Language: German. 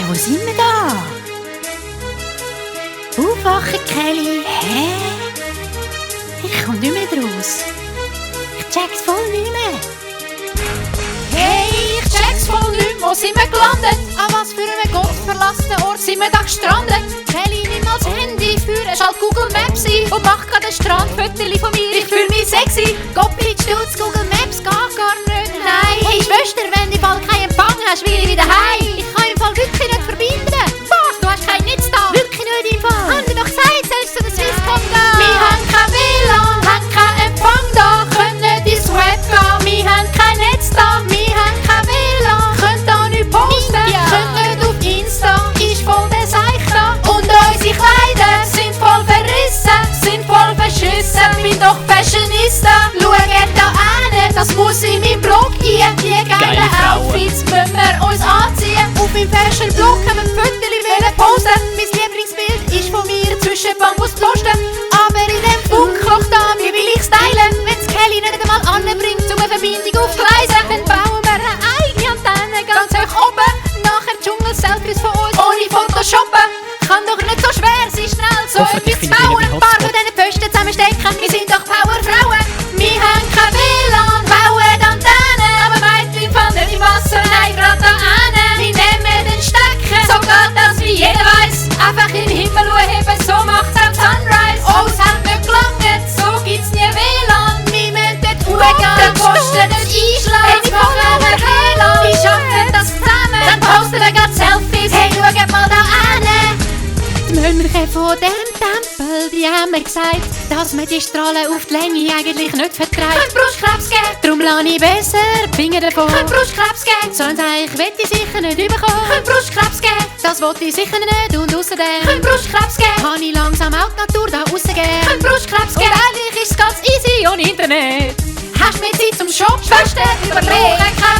wo sind wir da? Aufwachen, Kelly. Hä? Ich komm nicht mehr draus. Ich check's voll nicht mehr. Hey, ich check's voll nicht mehr. Wo sind wir gelandet? An was für einem gottverlassenen Ort sind wir da gestrandet? Kelly, nimm mal das Handy, führe schalt Google Maps ein und mach grad ein Strandfoto von mir. Ich fühl mich sexy. Gottfried Stutz, Google Maps geht gar nicht. Nein. Hey Schwester, wenn du bald keinen Empfang hast, will ich wieder heim. Ich kann im Fall wirklich nicht verbinden. Was? Du hast kein Netz da? Wirklich nicht im Fall. Haben wir doch gesagt, sollst du den Swisscom gehen? Wir haben kein WLAN, haben keinen Empfang da, können nicht ins Web gehen. Wir haben kein Netz da, wir haben kein WLAN, können da nicht posten, können nicht auf Insta, ist voll der Seich da. Und unsere Kleider sind voll verrissen, sind voll verschissen, bin doch Fashionista. Schaut da an, das muss in meinem Blog ein. Die geilen Outfits müssen wir uns anziehen. Auf meinem Fashion-Blog haben wir ein Foto posten. Mein Lieblingsbild ist von mir zwischen Bambusposten. Aber in dem Funkloch da, wie will ich stylen? Wenn's Kelly nicht einmal anbringt, um eine Verbindung aufgleisen, dann bauen wir eine eigene Antenne ganz hoch oben. Nachher Dschungel-Selfies von uns ohne Photoshoppen. Kann doch nicht so schwer sein, schnell so etwas zu bauen. Ein paar von diesen Pfosten zusammenstecken, wir sind doch Powerfrauen. Wir haben kein WLAN, bauen Antennen, aber Mädchen fallen nicht im Wasser, nein, grad da hin. Wir nehmen den Stecker, so geht das wie jeder weiss. Einfach in den Himmel heben, so macht's am Sunrise. Oh, es hat nicht gelangt, so gibt's nie WLAN. Wir müssen dort hochgehen, den Posten nicht einschlagen. Jetzt machen wir WLAN, wir schaffen das zusammen. Dann posten wir grad Selfies, hey, schaut mal da hin. Die Mönche von dem Tempel, die haben mir gesagt, dass man die Strahlen auf die Länge eigentlich nicht vertreibt. Könnte Brustkrebs geben, darum lasse ich besser die Finger davon. Könnte Brustkrebs geben, sonst ich will ich sicher nicht bekommen. Könnte Brustkrebs geben, das wollte ich sicher nicht und außerdem könnte Brustkrebs geben, kann ich langsam auch die Natur da rausgeben. Könnte Brustkrebs geben, und eigentlich ist es ganz easy ohne Internet. Hast du mir Zeit zum Shoppen? Schwester, überlegen, kein